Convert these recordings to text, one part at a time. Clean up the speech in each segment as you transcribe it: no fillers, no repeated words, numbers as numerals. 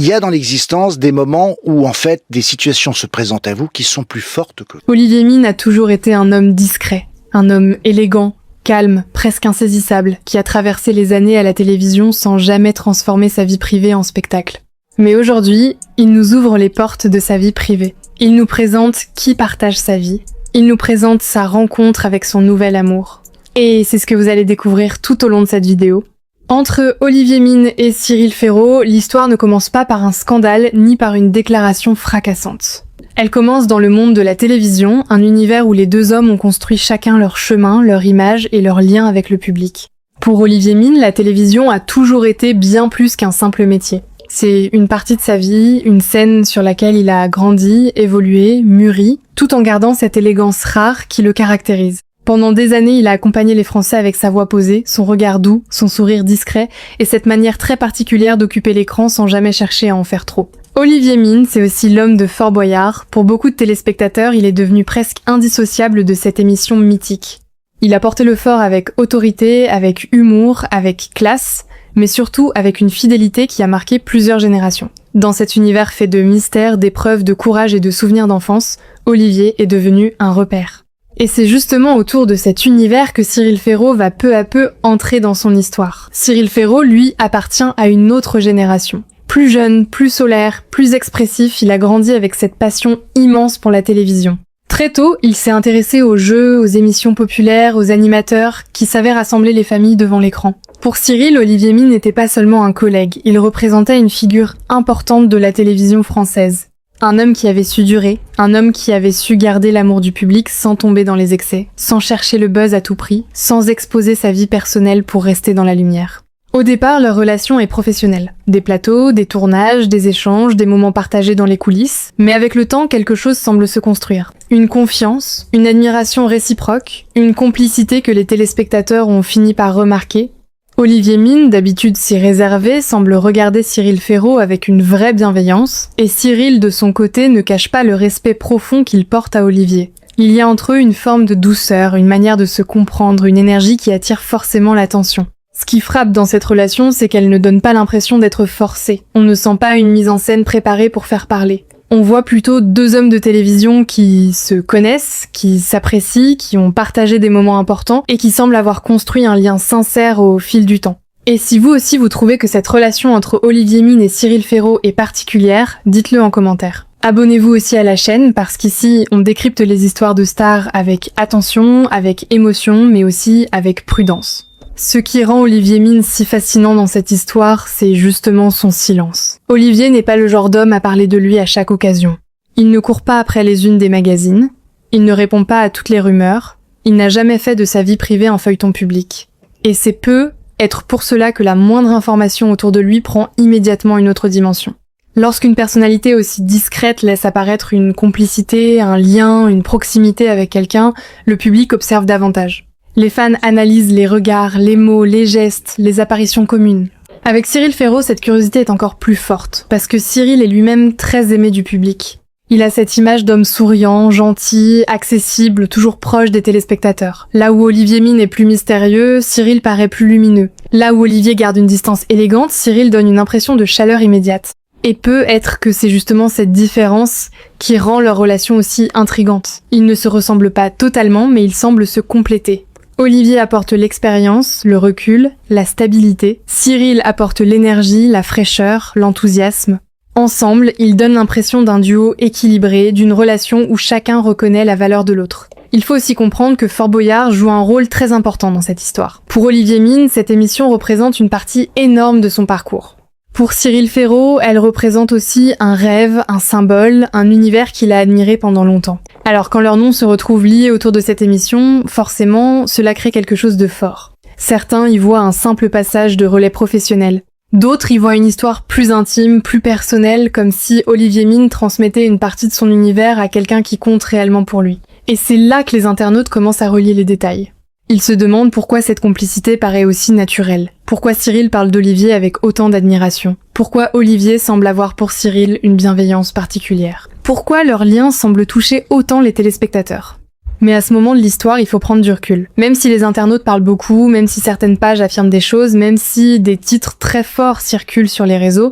il y a dans l'existence des moments où, en fait, des situations se présentent à vous qui sont plus fortes que... Olivier Mine a toujours été un homme discret, un homme élégant, calme, presque insaisissable, qui a traversé les années à la télévision sans jamais transformer sa vie privée en spectacle. Mais aujourd'hui, il nous ouvre les portes de sa vie privée. Il nous présente qui partage sa vie. Il nous présente sa rencontre avec son nouvel amour. Et c'est ce que vous allez découvrir tout au long de cette vidéo. Entre Olivier Mine et Cyril Ferraud, l'histoire ne commence pas par un scandale ni par une déclaration fracassante. Elle commence dans le monde de la télévision, un univers où les deux hommes ont construit chacun leur chemin, leur image et leur lien avec le public. Pour Olivier Mine, la télévision a toujours été bien plus qu'un simple métier. C'est une partie de sa vie, une scène sur laquelle il a grandi, évolué, mûri, tout en gardant cette élégance rare qui le caractérise. Pendant des années, il a accompagné les Français avec sa voix posée, son regard doux, son sourire discret et cette manière très particulière d'occuper l'écran sans jamais chercher à en faire trop. Olivier Mine, c'est aussi l'homme de Fort Boyard. Pour beaucoup de téléspectateurs, il est devenu presque indissociable de cette émission mythique. Il a porté le fort avec autorité, avec humour, avec classe, mais surtout avec une fidélité qui a marqué plusieurs générations. Dans cet univers fait de mystères, d'épreuves, de courage et de souvenirs d'enfance, Olivier est devenu un repère. Et c'est justement autour de cet univers que Cyril Ferraud va peu à peu entrer dans son histoire. Cyril Ferraud, lui, appartient à une autre génération. Plus jeune, plus solaire, plus expressif, il a grandi avec cette passion immense pour la télévision. Très tôt, il s'est intéressé aux jeux, aux émissions populaires, aux animateurs, qui savaient rassembler les familles devant l'écran. Pour Cyril, Olivier Mine n'était pas seulement un collègue, il représentait une figure importante de la télévision française. Un homme qui avait su durer, un homme qui avait su garder l'amour du public sans tomber dans les excès, sans chercher le buzz à tout prix, sans exposer sa vie personnelle pour rester dans la lumière. Au départ, leur relation est professionnelle. Des plateaux, des tournages, des échanges, des moments partagés dans les coulisses. Mais avec le temps, quelque chose semble se construire. Une confiance, une admiration réciproque, une complicité que les téléspectateurs ont fini par remarquer. Olivier Mine, d'habitude si réservé, semble regarder Cyril Ferraud avec une vraie bienveillance, et Cyril, de son côté, ne cache pas le respect profond qu'il porte à Olivier. Il y a entre eux une forme de douceur, une manière de se comprendre, une énergie qui attire forcément l'attention. Ce qui frappe dans cette relation, c'est qu'elle ne donne pas l'impression d'être forcée. On ne sent pas une mise en scène préparée pour faire parler. On voit plutôt deux hommes de télévision qui se connaissent, qui s'apprécient, qui ont partagé des moments importants et qui semblent avoir construit un lien sincère au fil du temps. Et si vous aussi vous trouvez que cette relation entre Olivier Mine et Cyril Ferraud est particulière, dites-le en commentaire. Abonnez-vous aussi à la chaîne parce qu'ici on décrypte les histoires de stars avec attention, avec émotion, mais aussi avec prudence. Ce qui rend Olivier Mine si fascinant dans cette histoire, c'est justement son silence. Olivier n'est pas le genre d'homme à parler de lui à chaque occasion. Il ne court pas après les unes des magazines, il ne répond pas à toutes les rumeurs, il n'a jamais fait de sa vie privée un feuilleton public. Et c'est peu être pour cela que la moindre information autour de lui prend immédiatement une autre dimension. Lorsqu'une personnalité aussi discrète laisse apparaître une complicité, un lien, une proximité avec quelqu'un, le public observe davantage. Les fans analysent les regards, les mots, les gestes, les apparitions communes. Avec Cyril Ferraud, cette curiosité est encore plus forte, parce que Cyril est lui-même très aimé du public. Il a cette image d'homme souriant, gentil, accessible, toujours proche des téléspectateurs. Là où Olivier Mine est plus mystérieux, Cyril paraît plus lumineux. Là où Olivier garde une distance élégante, Cyril donne une impression de chaleur immédiate. Et peut être que c'est justement cette différence qui rend leur relation aussi intrigante. Ils ne se ressemblent pas totalement, mais ils semblent se compléter. Olivier apporte l'expérience, le recul, la stabilité. Cyril apporte l'énergie, la fraîcheur, l'enthousiasme. Ensemble, ils donnent l'impression d'un duo équilibré, d'une relation où chacun reconnaît la valeur de l'autre. Il faut aussi comprendre que Fort Boyard joue un rôle très important dans cette histoire. Pour Olivier Mine, cette émission représente une partie énorme de son parcours. Pour Cyril Ferraud, elle représente aussi un rêve, un symbole, un univers qu'il a admiré pendant longtemps. Alors quand leurs noms se retrouvent liés autour de cette émission, forcément, cela crée quelque chose de fort. Certains y voient un simple passage de relais professionnel. D'autres y voient une histoire plus intime, plus personnelle, comme si Olivier Mine transmettait une partie de son univers à quelqu'un qui compte réellement pour lui. Et c'est là que les internautes commencent à relier les détails. Ils se demandent pourquoi cette complicité paraît aussi naturelle. Pourquoi Cyril parle d'Olivier avec autant d'admiration. Pourquoi Olivier semble avoir pour Cyril une bienveillance particulière. Pourquoi leur lien semble toucher autant les téléspectateurs. Mais à ce moment de l'histoire, il faut prendre du recul. Même si les internautes parlent beaucoup, même si certaines pages affirment des choses, même si des titres très forts circulent sur les réseaux,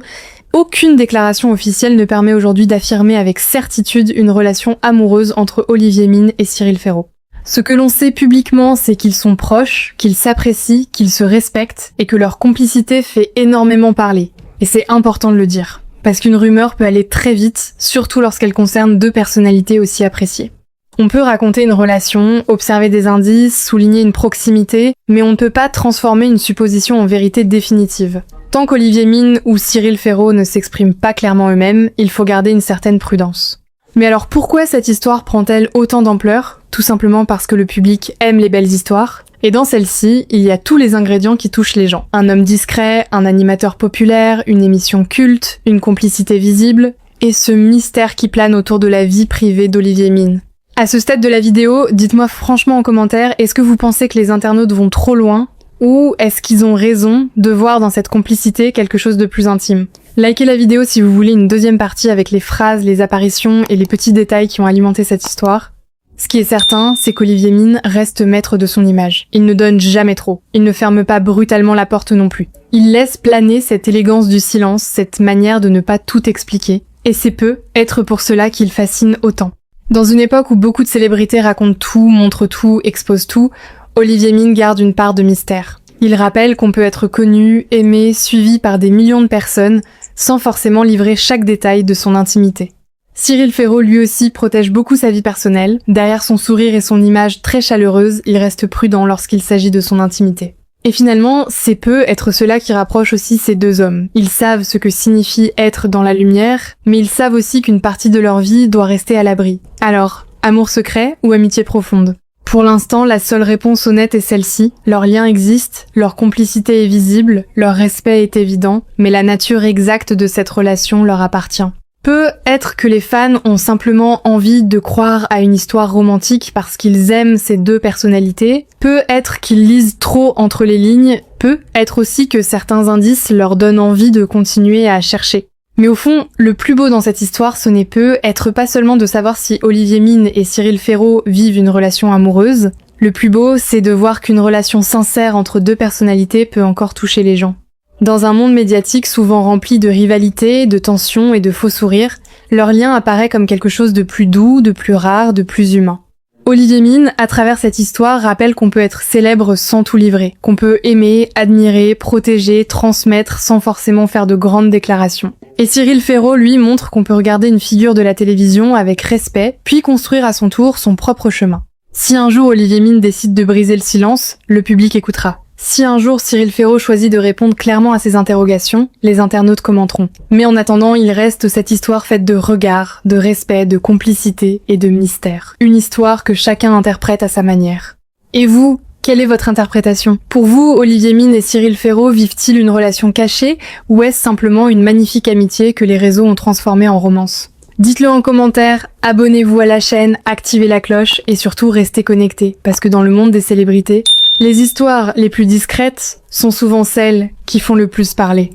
Aucune déclaration officielle ne permet aujourd'hui d'affirmer avec certitude une relation amoureuse entre Olivier Mine et Cyril Ferraud. Ce que l'on sait publiquement, c'est qu'ils sont proches, qu'ils s'apprécient, qu'ils se respectent et que leur complicité fait énormément parler. Et c'est important de le dire, parce qu'une rumeur peut aller très vite, surtout lorsqu'elle concerne deux personnalités aussi appréciées. On peut raconter une relation, observer des indices, souligner une proximité, mais on ne peut pas transformer une supposition en vérité définitive. Tant qu'Olivier Mine ou Cyril Ferraud ne s'expriment pas clairement eux-mêmes, il faut garder une certaine prudence. Mais alors pourquoi cette histoire prend-elle autant d'ampleur ? Tout simplement parce que le public aime les belles histoires. Et dans celle-ci, il y a tous les ingrédients qui touchent les gens. Un homme discret, un animateur populaire, une émission culte, une complicité visible, et ce mystère qui plane autour de la vie privée d'Olivier Mine. À ce stade de la vidéo, dites-moi franchement en commentaire, est-ce que vous pensez que les internautes vont trop loin ? Ou est-ce qu'ils ont raison de voir dans cette complicité quelque chose de plus intime ? Likez la vidéo si vous voulez une deuxième partie avec les phrases, les apparitions et les petits détails qui ont alimenté cette histoire. Ce qui est certain, c'est qu'Olivier Mine reste maître de son image. Il ne donne jamais trop. Il ne ferme pas brutalement la porte non plus. Il laisse planer cette élégance du silence, cette manière de ne pas tout expliquer. Et c'est peu être pour cela qu'il fascine autant. Dans une époque où beaucoup de célébrités racontent tout, montrent tout, exposent tout, Olivier Mine garde une part de mystère. Il rappelle qu'on peut être connu, aimé, suivi par des millions de personnes, sans forcément livrer chaque détail de son intimité. Cyril Ferraud lui aussi protège beaucoup sa vie personnelle. Derrière son sourire et son image très chaleureuse, il reste prudent lorsqu'il s'agit de son intimité. Et finalement, c'est peu être cela qui rapproche aussi ces deux hommes. Ils savent ce que signifie être dans la lumière, mais ils savent aussi qu'une partie de leur vie doit rester à l'abri. Alors, amour secret ou amitié profonde ? Pour l'instant, la seule réponse honnête est celle-ci. Leur lien existe, leur complicité est visible, leur respect est évident, mais la nature exacte de cette relation leur appartient. Peut être que les fans ont simplement envie de croire à une histoire romantique parce qu'ils aiment ces deux personnalités. Peut être qu'ils lisent trop entre les lignes. Peut être aussi que certains indices leur donnent envie de continuer à chercher. Mais au fond, le plus beau dans cette histoire, ce n'est peut être pas seulement de savoir si Olivier Mine et Cyril Ferraud vivent une relation amoureuse. Le plus beau, c'est de voir qu'une relation sincère entre deux personnalités peut encore toucher les gens. Dans un monde médiatique souvent rempli de rivalité, de tensions et de faux sourires, leur lien apparaît comme quelque chose de plus doux, de plus rare, de plus humain. Olivier Mine, à travers cette histoire, rappelle qu'on peut être célèbre sans tout livrer, qu'on peut aimer, admirer, protéger, transmettre sans forcément faire de grandes déclarations. Et Cyril Ferraud, lui, montre qu'on peut regarder une figure de la télévision avec respect, puis construire à son tour son propre chemin. Si un jour Olivier Mine décide de briser le silence, le public écoutera. Si un jour Cyril Ferraud choisit de répondre clairement à ses interrogations, les internautes commenteront. Mais en attendant, il reste cette histoire faite de regards, de respect, de complicité et de mystère. Une histoire que chacun interprète à sa manière. Et vous, quelle est votre interprétation ? Pour vous, Olivier Mine et Cyril Ferraud vivent-ils une relation cachée ou est-ce simplement une magnifique amitié que les réseaux ont transformée en romance ? Dites-le en commentaire, abonnez-vous à la chaîne, activez la cloche et surtout restez connectés parce que dans le monde des célébrités, les histoires les plus discrètes sont souvent celles qui font le plus parler.